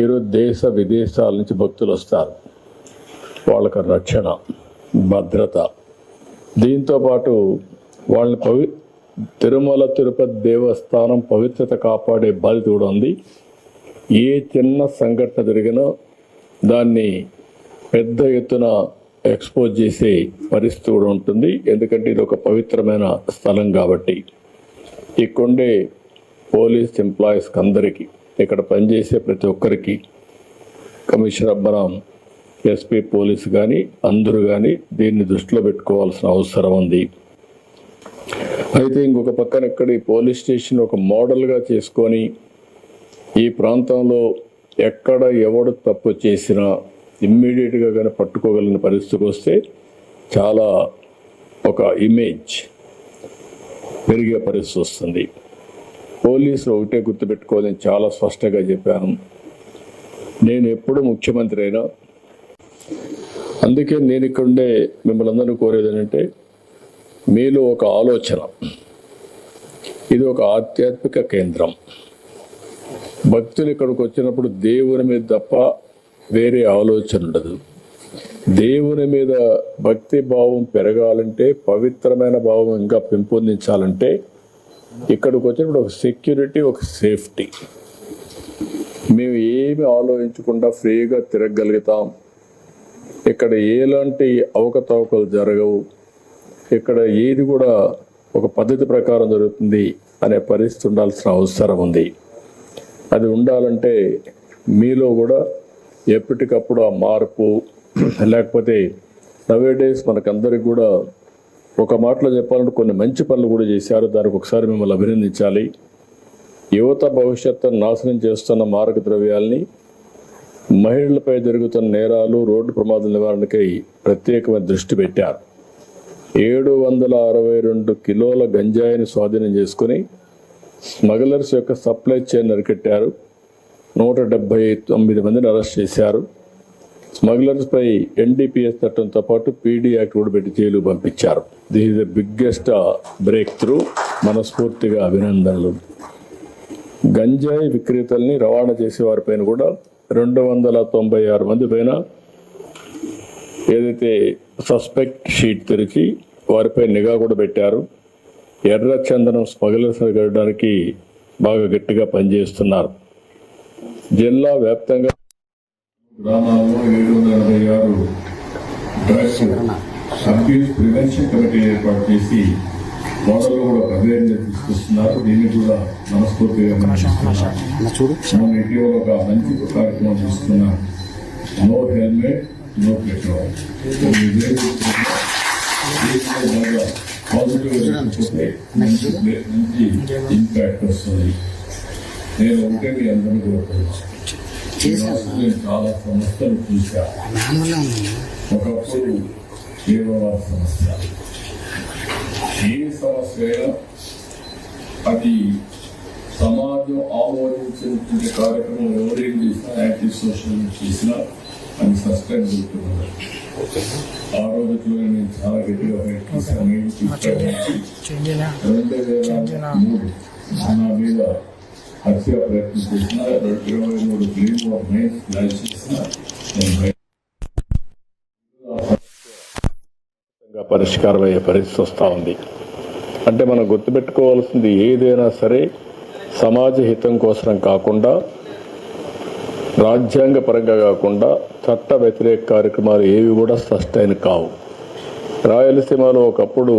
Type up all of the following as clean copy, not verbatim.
ఈరోజు దేశ విదేశాల నుంచి భక్తులు వస్తారు. వాళ్ళకి రక్షణ, భద్రత, దీంతోపాటు వాళ్ళని తిరుమల తిరుపతి దేవస్థానం పవిత్రత కాపాడే బాధ్యత కూడా ఉంది. ఏ చిన్న సంఘటన జరిగినా దాన్ని పెద్ద ఎత్తున ఎక్స్పోజ్ చేసే పరిస్థితి కూడా ఉంటుంది. ఎందుకంటే ఇది ఒక పవిత్రమైన స్థలం కాబట్టి. ఇక్కడే పోలీస్ ఎంప్లాయీస్కి అందరికీ, ఇక్కడ పనిచేసే ప్రతి ఒక్కరికి, కమిషనర్ మనం ఎస్పీ పోలీసు కానీ అందరూ కానీ దీన్ని దృష్టిలో పెట్టుకోవాల్సిన అవసరం ఉంది. అయితే ఇంకొక పక్కన ఇక్కడ ఈ పోలీస్ స్టేషన్ ఒక మోడల్గా చేసుకొని ఈ ప్రాంతంలో ఎక్కడ ఎవడు తప్పు చేసినా ఇమ్మీడియట్గా కానీ పట్టుకోగలిగిన పరిస్థితికి వస్తే చాలా ఒక ఇమేజ్ పెరిగే పరిస్థితి వస్తుంది. పోలీసులు ఒకటే గుర్తుపెట్టుకోవాలని చాలా స్పష్టంగా చెప్పాను. నేను ఎప్పుడు ముఖ్యమంత్రి అయినా, అందుకే నేను ఇక్కడుండే మిమ్మల్ని అందరినీ కోరేది ఏంటంటే, మీలో ఒక ఆలోచన, ఇది ఒక ఆధ్యాత్మిక కేంద్రం. భక్తులు ఇక్కడికి వచ్చినప్పుడు దేవుని మీద తప్ప వేరే ఆలోచన ఉండదు. దేవుని మీద భక్తి భావం పెరగాలంటే, పవిత్రమైన భావం ఇంకా పెంపొందించాలంటే ఇక్కడికి వచ్చినప్పుడు ఒక సెక్యూరిటీ, ఒక సేఫ్టీ. మేము ఏమి ఆలోచించకుండా ఫ్రీగా తిరగగలుగుతాం. ఇక్కడ ఎలాంటి అవకతవకలు జరగవు. ఇక్కడ ఏది కూడా ఒక పద్ధతి ప్రకారం జరుగుతుంది అనే పరిస్థితి ఉండాల్సిన అవసరం ఉంది. అది ఉండాలంటే మీలో కూడా ఎప్పటికప్పుడు ఆ మార్పు, లేకపోతే నవేడేస్ మనకందరికి కూడా ఒక మాటలో చెప్పాలంటే కొన్ని మంచి పనులు కూడా చేశారు. దానికి ఒకసారి మిమ్మల్ని అభినందించాలి. యువత భవిష్యత్తును నాశనం చేస్తున్న మారక ద్రవ్యాల్ని, మహిళలపై జరుగుతున్న నేరాలు, రోడ్డు ప్రమాదాల నివారణకై ప్రత్యేకమైన దృష్టి పెట్టారు. 762 కిలోల గంజాయిని స్వాధీనం చేసుకుని స్మగ్లర్స్ యొక్క సప్లై చైన్ అరికట్టారు. 179 మందిని అరెస్ట్ చేశారు. స్మగ్లర్స్ పై ఎన్డీపీఎస్ చట్టంతో పాటు పీడీ యాక్ట్ కూడా పెట్టి జైలు పంపించారు. This is the biggest break through. మనస్ఫూర్తిగా అభినందనలు. గంజాయి విక్రేతల్ని రవాణా చేసే వారిపైన కూడా 296 మంది పైన ఏదైతే సస్పెక్ట్ షీట్ తెరిచి వారిపై నిఘా కూడా పెట్టారు. ఎర్ర చందనం స్మగ్లర్స్ అరికట్టడానికి బాగా గట్టిగా పనిచేస్తున్నారు. జిల్లా వ్యాప్తంగా గ్రామాల్లో 786 డ్రగ్స్ అబ్యూస్ ప్రివెన్షన్ కమిటీ ఏర్పాటు చేసి మోడల్లో కూడా అవేర్నెస్ తీసుకొస్తున్నారు. దీన్ని కూడా మనస్ఫూర్తిగా మనం ఇటీవల ఒక మంచి కార్యక్రమం తీసుకున్నాం. No helmet no petrol. Positive మంచి ఇంపాక్ట్ వస్తుంది. నేను ఒకటే మీ అందరూ కోరుతున్నాను. చాలా సమస్యలు చూశాను. ఒకప్పుడు కేవలం సమస్య, ఏ సమస్య అయినా అది సమాజం ఆమోదించినటువంటి కార్యక్రమం ఎవరేం చేసినా, యాంటీ సోషల్ చేసినా అది సస్టైన్ అవుతున్నారు. ఆ రోజుల్లో నేను చాలా గట్టిగా ఫైట్ చేశాను. 2003 నా మీద హత్య ప్రయత్నం చేసిన, 23 క్లీన్ ఆఫ్ మెయిన్స్ మ్యాచ్ చేసిన పరిష్కారం అయ్యే పరిస్థితి వస్తూ ఉంది. అంటే మనం గుర్తుపెట్టుకోవాల్సింది, ఏదైనా సరే సమాజ హితం కోసం కాకుండా, రాజ్యాంగ పరంగా కాకుండా చట్ట వ్యతిరేక కార్యక్రమాలు ఏవి కూడా సస్టైన్ కావు. రాయలసీమలో ఒకప్పుడు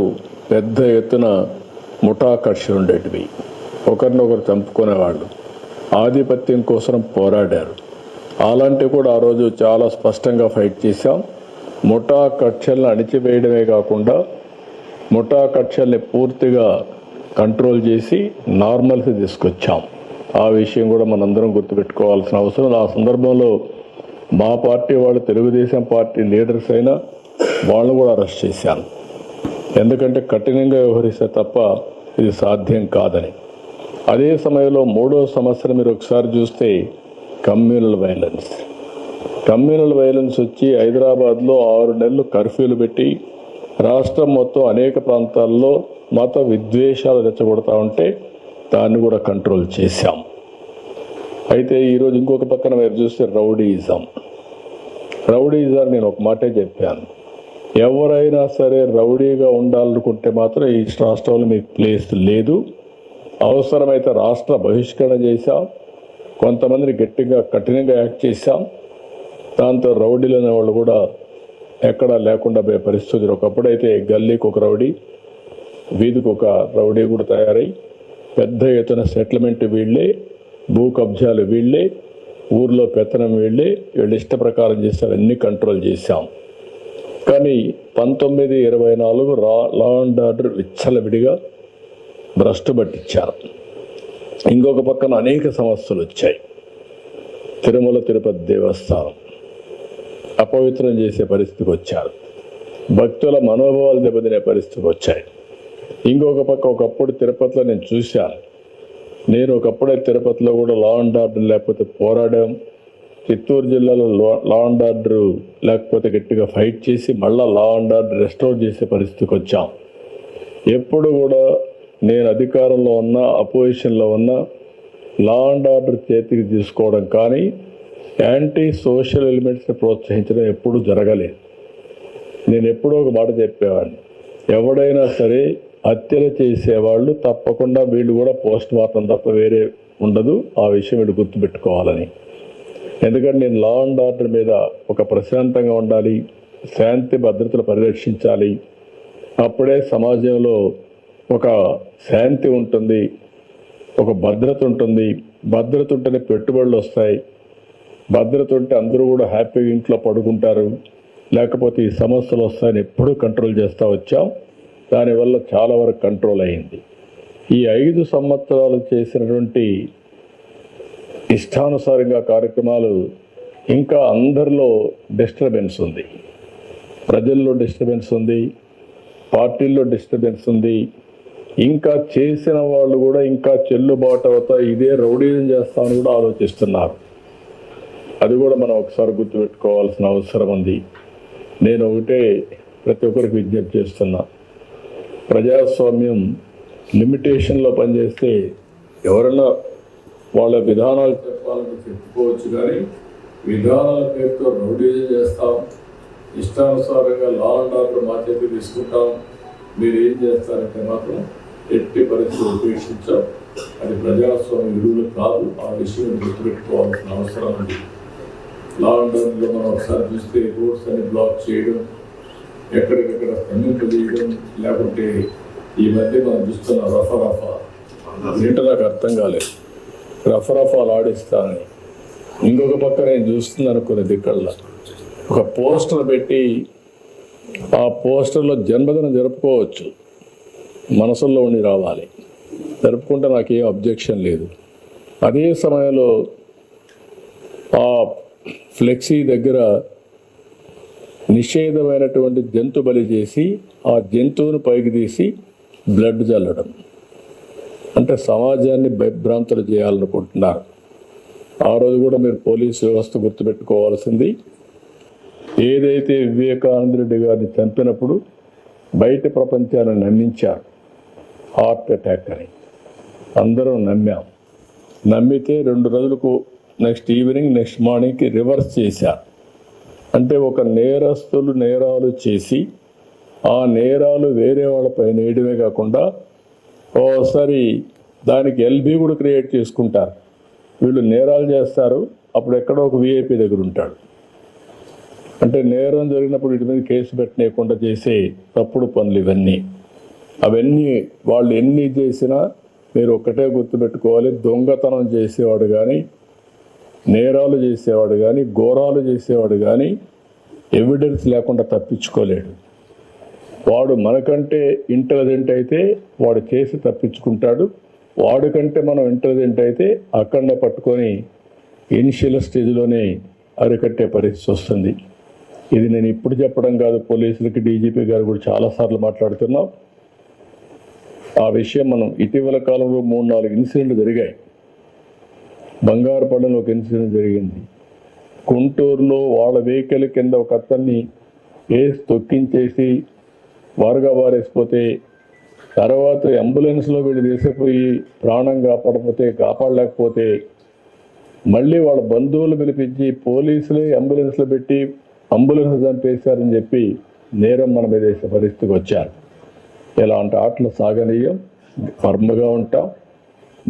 పెద్ద ఎత్తున ముఠా కక్షలు ఉండేటివి. ఒకరినొకరు చంపుకునేవాళ్ళు, ఆధిపత్యం కోసం పోరాడారు. అలాంటివి కూడా ఆ రోజు చాలా స్పష్టంగా ఫైట్ చేశాం. ముఠా కక్షలను అణిచివేయడమే కాకుండా ముఠా కక్షల్ని పూర్తిగా కంట్రోల్ చేసి నార్మల్సి తీసుకొచ్చాం. ఆ విషయం కూడా మనందరం గుర్తుపెట్టుకోవాల్సిన అవసరం. ఆ సందర్భంలో మా పార్టీ వాళ్ళు, తెలుగుదేశం పార్టీ లీడర్స్ అయినా వాళ్ళను కూడా అరెస్ట్ చేశాను. ఎందుకంటే కఠినంగా వ్యవహరిస్తే తప్ప ఇది సాధ్యం కాదని. అదే సమయంలో 3వ సమస్యను మీరు ఒకసారి చూస్తే కమ్యూనల్ వైలెన్స్. కమ్యూనల్ వైలెన్స్ వచ్చి హైదరాబాద్లో 6 నెలలు కర్ఫ్యూలు పెట్టి రాష్ట్రం మొత్తం అనేక ప్రాంతాల్లో మత విద్వేషాలు రెచ్చగొడతా ఉంటే దాన్ని కూడా కంట్రోల్ చేశాం. అయితే ఈరోజు ఇంకొక పక్కన మీరు చూస్తే రౌడీయిజం నేను ఒక మాటే చెప్పాను. ఎవరైనా సరే రౌడీగా ఉండాలనుకుంటే మాత్రం ఈ రాష్ట్రంలో మీకు ప్లేస్ లేదు. అవసరమైతే రాష్ట్ర బహిష్కరణ చేశాం, కొంతమందిని గట్టిగా కఠినంగా యాక్ట్ చేశాం. దాంతో రౌడీలు అనేవాళ్ళు కూడా ఎక్కడా లేకుండా పోయే పరిస్థితులు. ఒకప్పుడైతే గల్లీకి ఒక రౌడీ, వీధికి ఒక రౌడీ కూడా తయారై పెద్ద ఎత్తున సెటిల్మెంట్ వీళ్ళే, భూ కబ్జాలు వీళ్ళే, ఊర్లో పెత్తనం వీళ్ళే, వీళ్ళు ఇష్ట ప్రకారం చేస్తారు. అన్ని కంట్రోల్ చేశాం. కానీ 1924 లా అండ్ ఆర్డర్ విచ్చలవిడిగా భ్రష్టు పట్టించారు. ఇంకొక పక్కన అనేక సమస్యలు వచ్చాయి. తిరుమల తిరుపతి దేవస్థానం అపవిత్రం చేసే పరిస్థితికి వచ్చారు. భక్తుల మనోభావాలు దెబ్బతినే పరిస్థితికి వచ్చాయి. ఇంకొక పక్క ఒకప్పుడు తిరుపతిలో నేను చూశాను. నేను ఒకప్పుడే తిరుపతిలో కూడా లా అండ్ ఆర్డర్ లేకపోతే పోరాడాం. చిత్తూరు జిల్లాలో లా అండ్ ఆర్డర్ లేకపోతే గట్టిగా ఫైట్ చేసి మళ్ళీ లా అండ్ ఆర్డర్ రెస్టోర్ చేసే పరిస్థితికి వచ్చాం. ఎప్పుడు కూడా నేను అధికారంలో ఉన్నా, అపోజిషన్లో ఉన్నా లా అండ్ ఆర్డర్ చేతికి తీసుకోవడం కానీ యాంటీ సోషల్ ఎలిమెంట్స్ని ప్రోత్సహించడం ఎప్పుడూ జరగలేదు. నేను ఎప్పుడో ఒక మాట చెప్పేవాడిని, ఎవడైనా సరే హత్యలు చేసేవాళ్ళు తప్పకుండా వీళ్ళు కూడా పోస్ట్ మార్టం తప్ప వేరే ఉండదు. ఆ విషయం వీళ్ళు గుర్తుపెట్టుకోవాలని. ఎందుకంటే నేను లా అండ్ ఆర్డర్ మీద ఒక ప్రశాంతంగా ఉండాలి, శాంతి భద్రతలు పరిరక్షించాలి. అప్పుడే సమాజంలో ఒక శాంతి ఉంటుంది, ఒక భద్రత ఉంటుంది. భద్రత ఉంటేనే పెట్టుబడులు వస్తాయి. భద్రత ఉంటే అందరూ కూడా హ్యాపీగా ఇంట్లో పడుకుంటారు. లేకపోతే ఈ సమస్యలు వస్తాయని ఎప్పుడూ కంట్రోల్ చేస్తూ వచ్చాం. దానివల్ల చాలా వరకు కంట్రోల్ అయింది. ఈ 5 సంవత్సరాలు చేసినటువంటి ఇష్టానుసారంగా కార్యక్రమాలు ఇంకా అందరిలో డిస్టర్బెన్స్ ఉంది. ప్రజల్లో డిస్టర్బెన్స్ ఉంది, పార్టీల్లో డిస్టర్బెన్స్ ఉంది. ఇంకా చేసిన వాళ్ళు కూడా ఇంకా చెల్లుబాటు అవుతాయి, ఇదే రౌడీజం చేస్తామని కూడా ఆలోచిస్తున్నారు. అది కూడా మనం ఒకసారి గుర్తుపెట్టుకోవాల్సిన అవసరం ఉంది. నేను ఒకటే ప్రతి ఒక్కరికి విజ్ఞప్తి చేస్తున్నా, ప్రజాస్వామ్యం లిమిటేషన్లో పనిచేస్తే ఎవరన్నా వాళ్ళ విధానాలు చెప్పాలని చెప్పుకోవచ్చు, కానీ విధానాల పేరుతో రౌడీజం చేస్తాం, ఇష్టానుసారంగా లా అండ్ ఆర్డర్ మా చేతికి తీసుకుంటాం, మీరు ఏం చేస్తారంటే మాత్రం ఎట్టి పరిస్థితులు ఉపేక్షించాం. అది ప్రజాస్వామ్య విలువలు కాదు. ఆ విషయం గుర్తుపెట్టుకోవాల్సిన అవసరం ఉంది. లా అండ్ ఆర్డర్లో మనం ఒకసారి చూస్తే రోడ్స్ అని బ్లాక్ చేయడం, ఎక్కడికెక్కడ స్తంభింపజేయడం, లేకుంటే ఈ మధ్య మనం చూస్తున్న రఫా ఏంటో నాకు అర్థం కాలేదు. రఫాలు ఆడిస్తానని ఇంకొక పక్క నేను చూస్తున్నాను కొన్ని దిక్కల్లో ఒక పోస్టర్ పెట్టి ఆ పోస్టర్లో జన్మదినం జరుపుకోవచ్చు, మనసుల్లో ఉండి రావాలి, జరుపుకుంటే నాకేం అబ్జెక్షన్ లేదు. అదే సమయంలో ఆ ఫ్లెక్సీ దగ్గర నిషేధమైనటువంటి జంతు బలి చేసి ఆ జంతువును పైకి తీసి బ్లడ్ చల్లడం అంటే సమాజాన్ని భయభ్రాంతులు చేయాలనుకుంటున్నారు. ఆ రోజు కూడా మీరు పోలీసు వ్యవస్థ గుర్తుపెట్టుకోవాల్సింది, ఏదైతే వివేకానంద రెడ్డి గారిని చంపినప్పుడు బయట ప్రపంచాన్ని నమ్మించారు హార్ట్ అటాక్ అని. అందరం నమ్మాం. నమ్మితే 2 రోజులకు నెక్స్ట్ ఈవినింగ్ నెక్స్ట్ మార్నింగ్కి రివర్స్ చేశారు. అంటే ఒక నేరస్తులు నేరాలు చేసి ఆ నేరాలు వేరే వాళ్ళపై వేయడమే కాకుండా ఓసారి దానికి ఎల్బీ కూడా క్రియేట్ చేసుకుంటారు. వీళ్ళు నేరాలు చేస్తారు, అప్పుడు ఎక్కడో ఒక విఐపి దగ్గర ఉంటాడు. అంటే నేరం జరిగినప్పుడు వీటి మీద కేసు పెట్టనీయకుండా చేసే తప్పుడు పనులు ఇవన్నీ. అవన్నీ వాళ్ళు ఎన్ని చేసినా మీరు ఒక్కటే గుర్తుపెట్టుకోవాలి, దొంగతనం చేసేవాడు కానీ, నేరాలు చేసేవాడు కానీ, ఘోరాలు చేసేవాడు కానీ ఎవిడెన్స్ లేకుండా తప్పించుకోలేడు. వాడు మనకంటే ఇంటెలిజెంట్ అయితే వాడు చేసి తప్పించుకుంటాడు. వాడికంటే మనం ఇంటెలిజెంట్ అయితే అక్కడనే పట్టుకొని ఇనిషియల్ స్టేజ్లోనే అరికట్టే పరిస్థితి వస్తుంది. ఇది నేను ఇప్పుడు చెప్పడం కాదు, పోలీసులకి డీజీపీ గారు కూడా చాలాసార్లు మాట్లాడుతున్నాం. ఆ విషయం మనం ఇటీవల కాలంలో 3-4 ఇన్సిడెంట్లు జరిగాయి. బంగారుపల్లిలో ఒక ఇన్సిడెంట్ జరిగింది. గుంటూరులో వాళ్ళ వెహికల్ కింద ఒక అతన్ని వేసి తొక్కించేసి వారుగా వారేసిపోతే తర్వాత అంబులెన్స్లో వీళ్ళు తీసుకుపోయి ప్రాణం కాపాడలేకపోతే మళ్ళీ వాళ్ళ బంధువులు పిలిపించి పోలీసులే అంబులెన్స్లో పెట్టి అంబులెన్స్ చంపేశారని చెప్పి నేరం మన మీద వేసే పరిస్థితికి వచ్చారు. ఇలాంటి ఆటలు సాగనీయం, ఫర్మ్గా ఉంటాం.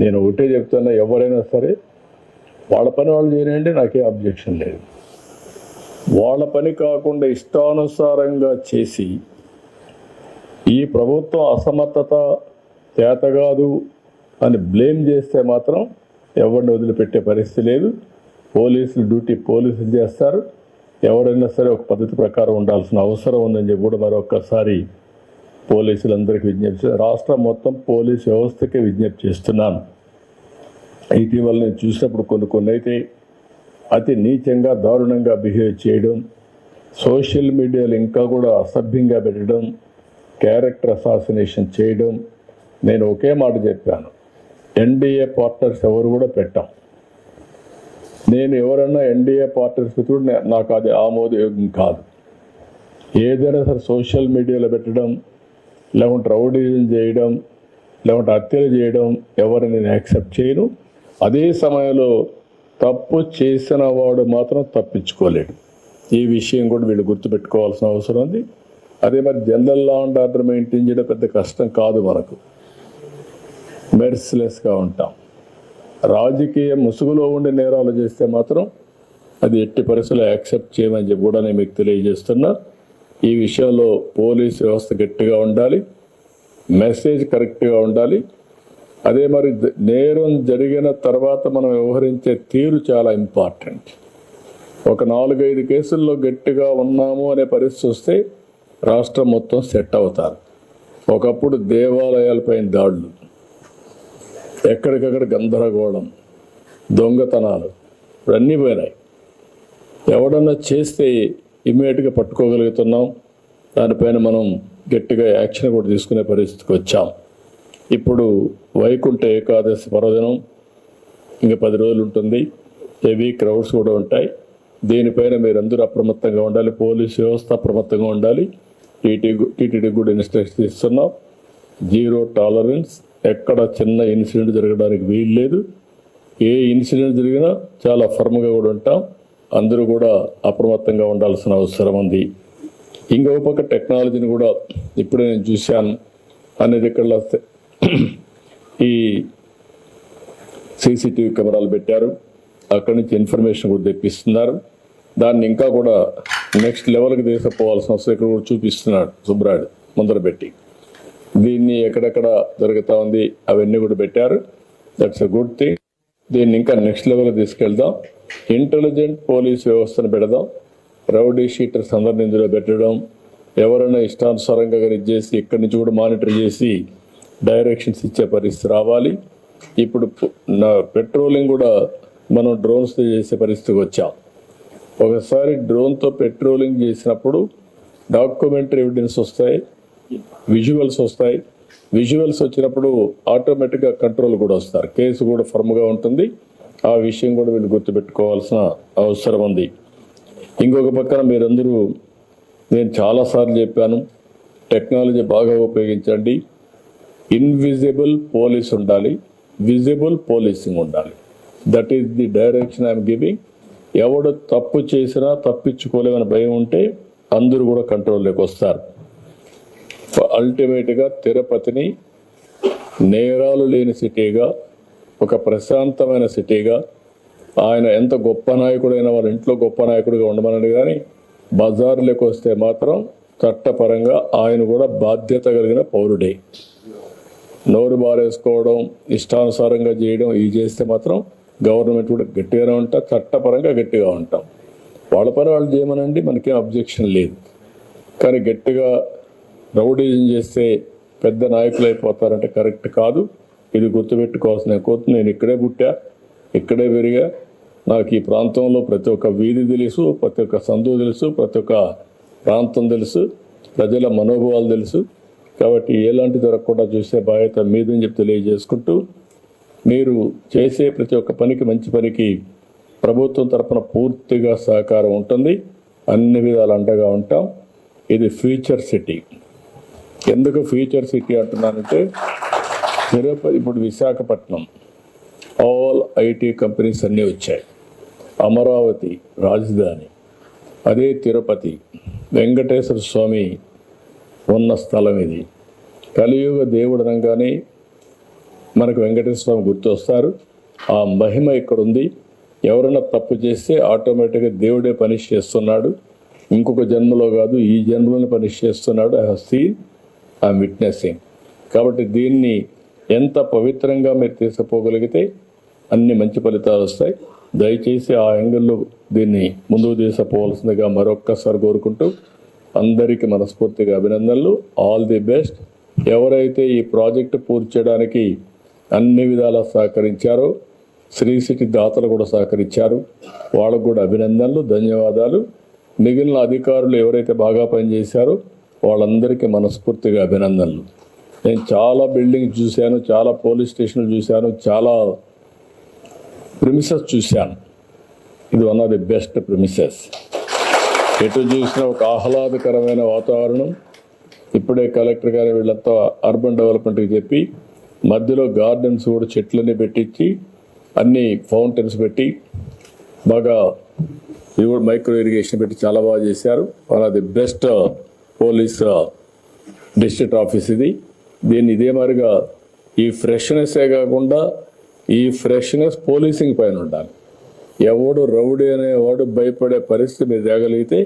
నేను ఒకటే చెప్తున్నా, ఎవరైనా సరే వాళ్ళ పని వాళ్ళు చేయనండి, నాకే అబ్జెక్షన్ లేదు. వాళ్ళ పని కాకుండా ఇష్టానుసారంగా చేసి ఈ ప్రభుత్వం అసమర్థత చేతగాదు అని బ్లేమ్ చేస్తే మాత్రం ఎవరిని వదిలిపెట్టే పరిస్థితి లేదు. పోలీసులు డ్యూటీ పోలీసులు చేస్తారు. ఎవరైనా సరే ఒక పద్ధతి ప్రకారం ఉండాల్సిన అవసరం ఉందని చెప్పి కూడా మరొక్కసారి పోలీసులందరికీ విజ్ఞప్తి, రాష్ట్రం మొత్తం పోలీస్ వ్యవస్థకే విజ్ఞప్తి చేస్తున్నాను. ఇటీవల నేను చూసినప్పుడు కొన్ని అయితే అతి నీచంగా దారుణంగా బిహేవ్ చేయడం, సోషల్ మీడియాలో ఇంకా కూడా అసభ్యంగా పెట్టడం, క్యారెక్టర్ అసాసినేషన్ చేయడం. నేను ఒకే మాట చెప్పాను, ఎన్డీఏ పార్ట్నర్స్ ఎవరు కూడా పెట్టాం. నేను ఎవరన్నా ఎన్డీఏ పార్ట్నర్స్ కూడా నాకు అది ఆమోదయోగ్యం కాదు. ఏదైనా సరే సోషల్ మీడియాలో పెట్టడం, లేకుంటే రౌడీజం చేయడం, లేకుంటే హత్యలు చేయడం ఎవరిని నేను యాక్సెప్ట్ చేయను. అదే సమయంలో తప్పు చేసిన వాడు మాత్రం తప్పించుకోలేడు. ఈ విషయం కూడా వీళ్ళు గుర్తుపెట్టుకోవాల్సిన అవసరం ఉంది. అదే మరి general law and order maintain చేయడం పెద్ద కష్టం కాదు. మనకు మెర్సిలెస్గా ఉంటాం. రాజకీయ ముసుగులో ఉండి నేరాలు చేస్తే మాత్రం అది ఎట్టి పరిస్థితుల్లో యాక్సెప్ట్ చేయమని చెప్పి కూడా నేను మీకు తెలియజేస్తున్నా. ఈ విషయంలో పోలీస్ వ్యవస్థ గట్టిగా ఉండాలి, మెసేజ్ కరెక్ట్గా ఉండాలి. అదే మరి నేరం జరిగిన తర్వాత మనం వ్యవహరించే తీరు చాలా ఇంపార్టెంట్. ఒక 4-5 కేసుల్లో గట్టిగా ఉన్నాము అనే పరిస్థితి వస్తే రాష్ట్రం మొత్తం సెట్ అవుతారు. ఒకప్పుడు దేవాలయాలపైన దాడులు, ఎక్కడికక్కడ గందరగోళం, దొంగతనాలు ఇవన్నీ పోయినాయి. ఎవడన్నా చేస్తే ఇమ్మీడియట్గా పట్టుకోగలుగుతున్నాం. దానిపైన మనం గట్టిగా యాక్షన్ కూడా తీసుకునే పరిస్థితికి వచ్చాం. ఇప్పుడు వైకుంఠ ఏకాదశి పర్వదినం ఇంకా 10 రోజులు ఉంటుంది. హెవీ క్రౌడ్స్ కూడా ఉంటాయి. దీనిపైన మీరందరూ అప్రమత్తంగా ఉండాలి. పోలీస్ వ్యవస్థ అప్రమత్తంగా ఉండాలి. టీటీడీ కూడా ఇన్స్ట్రక్షన్స్ ఇస్తున్నాం. 0 టాలరెన్స్. ఎక్కడ చిన్న ఇన్సిడెంట్ జరగడానికి వీలు లేదు. ఏ ఇన్సిడెంట్ జరిగినా చాలా ఫర్మ్గా కూడా ఉంటాం. అందరూ కూడా అప్రమత్తంగా ఉండాల్సిన అవసరం ఉంది. ఇంకొక పక్క టెక్నాలజీని కూడా ఇప్పుడే నేను చూశాను. అన్ని దగ్గర ఈ సీసీటీవీ కెమెరాలు పెట్టారు. అక్కడి నుంచి ఇన్ఫర్మేషన్ కూడా తెప్పిస్తున్నారు. దాన్ని ఇంకా కూడా నెక్స్ట్ లెవెల్కి తీసుకుపోవాల్సిన అవసరం ఇక్కడ కూడా చూపిస్తున్నాడు సుబ్రాయుడు ముందర పెట్టి. దీన్ని ఎక్కడెక్కడ జరుగుతూ ఉంది అవన్నీ కూడా పెట్టారు. That's a good thing. దీన్ని ఇంకా నెక్స్ట్ లెవెల్కి తీసుకెళ్దాం. ఇంటెలిజెంట్ పోలీస్ వ్యవస్థను పెడదాం. రౌడీ షీటర్స్ అందరిని ఇందులో పెట్టడం, ఎవరైనా ఇష్టానుసారంగా చేసి ఇక్కడి నుంచి కూడా మానిటర్ చేసి డైరెక్షన్స్ ఇచ్చే పరిస్థితి రావాలి. ఇప్పుడు పెట్రోలింగ్ కూడా మనం డ్రోన్స్తో చేసే పరిస్థితికి వచ్చాం. ఒకసారి డ్రోన్తో పెట్రోలింగ్ చేసినప్పుడు డాక్యుమెంటరీ ఎవిడెన్స్ వస్తాయి, విజువల్స్ వస్తాయి. విజువల్స్ వచ్చినప్పుడు ఆటోమేటిక్గా కంట్రోల్ కూడా వస్తారు. కేసు కూడా ఫర్మ్గా ఉంటుంది. ఆ విషయం కూడా వీళ్ళు గుర్తుపెట్టుకోవాల్సిన అవసరం ఉంది. ఇంకొక పక్కన మీరందరూ, నేను చాలాసార్లు చెప్పాను, టెక్నాలజీ బాగా ఉపయోగించండి. ఇన్విజిబుల్ పోలీస్ ఉండాలి, విజిబుల్ పోలీసింగ్ ఉండాలి. That is the direction I'm giving. ఎవడు తప్పు చేసినా తప్పించుకోలేమని భయం ఉంటే అందరూ కూడా కంట్రోల్లోకి వస్తారు. అల్టిమేట్గా తిరుపతిని నేరాలు లేని సిటీగా, ఒక ప్రశాంతమైన సిటీగా, ఆయన ఎంత గొప్ప నాయకుడైనా వాళ్ళ ఇంట్లో గొప్ప నాయకుడిగా ఉండమని, కానీ బజార్లోకి వస్తే మాత్రం చట్టపరంగా ఆయన కూడా బాధ్యత కలిగిన పౌరుడే. నోరు బారేసుకోవడం, ఇష్టానుసారంగా చేయడం ఇవి చేస్తే మాత్రం గవర్నమెంట్ కూడా గట్టిగానే ఉంటాం, చట్టపరంగా గట్టిగా ఉంటాం. వాళ్ళ పని వాళ్ళు చేయమనండి, మనకేం అబ్జెక్షన్ లేదు. కానీ గట్టిగా రౌడీజం చేస్తే పెద్ద నాయకులు అయిపోతారంటే కరెక్ట్ కాదు. ఇది గుర్తుపెట్టుకోవాల్సిన కోర్టు. నేను ఇక్కడే పుట్టా, ఇక్కడే పెరిగా. నాకు ఈ ప్రాంతంలో ప్రతి ఒక్క వీధి తెలుసు, ప్రతి ఒక్క సందు తెలుసు, ప్రతి ఒక్క ప్రాంతం తెలుసు, ప్రజల మనోభావాలు తెలుసు. కాబట్టి ఎలాంటి జరగకుండా చూసే బాధ్యత మీదని చెప్పి తెలియజేసుకుంటూ, మీరు చేసే ప్రతి ఒక్క పనికి, మంచి పనికి ప్రభుత్వం తరఫున పూర్తిగా సహకారం ఉంటుంది. అన్ని విధాలు అండగా ఉంటాం. ఇది ఫ్యూచర్ సిటీ. ఎందుకు ఫ్యూచర్ సిటీ అంటున్నానంటే, తిరుపతి ఇప్పుడు విశాఖపట్నం ఆల్ ఐటీ కంపెనీస్ అన్నీ వచ్చాయి. అమరావతి రాజధాని, అదే తిరుపతి, వెంకటేశ్వర స్వామి ఉన్న స్థలం ఇది. కలియుగ దేవుడు అనగానే మనకు వెంకటేశ్వర స్వామి గుర్తొస్తారు. ఆ మహిమ ఇక్కడ ఉంది. ఎవరైనా తప్పు చేస్తే ఆటోమేటిక్గా దేవుడే పనిష్ చేస్తున్నాడు. ఇంకొక జన్మలో కాదు, ఈ జన్మలోనే పనిష్ చేస్తున్నాడు. I have seen, I'm witnessing. కాబట్టి దీన్ని ఎంత పవిత్రంగా మీరు తీసుకుపోగలిగితే అన్ని మంచి ఫలితాలు వస్తాయి. దయచేసి ఆ యాంగిల్లో దీన్ని ముందుకు తీసుకుపోవాల్సిందిగా మరొక్కసారి కోరుకుంటూ అందరికీ మనస్ఫూర్తిగా అభినందనలు. All the best. ఎవరైతే ఈ ప్రాజెక్టు పూర్తి చేయడానికి అన్ని విధాలా సహకరించారో, శ్రీ సిటీ దాతలు కూడా సహకరించారు, వాళ్ళకు కూడా అభినందనలు, ధన్యవాదాలు. మిగిలిన అధికారులు ఎవరైతే బాగా పనిచేశారో వాళ్ళందరికీ మనస్ఫూర్తిగా అభినందనలు. నేను చాలా బిల్డింగ్స్ చూశాను, చాలా పోలీస్ స్టేషన్లు చూశాను, చాలా ప్రిమిసెస్ చూశాను. ఇది one of the best premises. ఎటు చూసినా ఒక ఆహ్లాదకరమైన వాతావరణం. ఇప్పుడే కలెక్టర్ గారు వీళ్ళంతా అర్బన్ డెవలప్మెంట్కి చెప్పి మధ్యలో గార్డెన్స్ కూడా చెట్లన్నీ పెట్టించి అన్ని ఫౌంటైన్స్ పెట్టి బాగా ఇది కూడా మైక్రో ఇరిగేషన్ పెట్టి చాలా బాగా చేశారు. One of the best police district office ఇది. దీన్ని ఇదే మాదిరిగా ఈ ఫ్రెష్నెస్సే కాకుండా ఈ ఫ్రెష్నెస్ పోలీసింగ్ పైన ఉండాలి. ఎవడు రౌడీ అనేవాడు భయపడే పరిస్థితి మీరు తేగలిగితే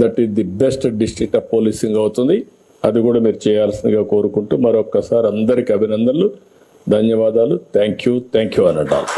that is the best district of policing అవుతుంది. అది కూడా మీరు చేయాల్సిందిగా కోరుకుంటూ మరొక్కసారి అందరికీ అభినందనలు, ధన్యవాదాలు. థ్యాంక్ యూ అని అంటారు.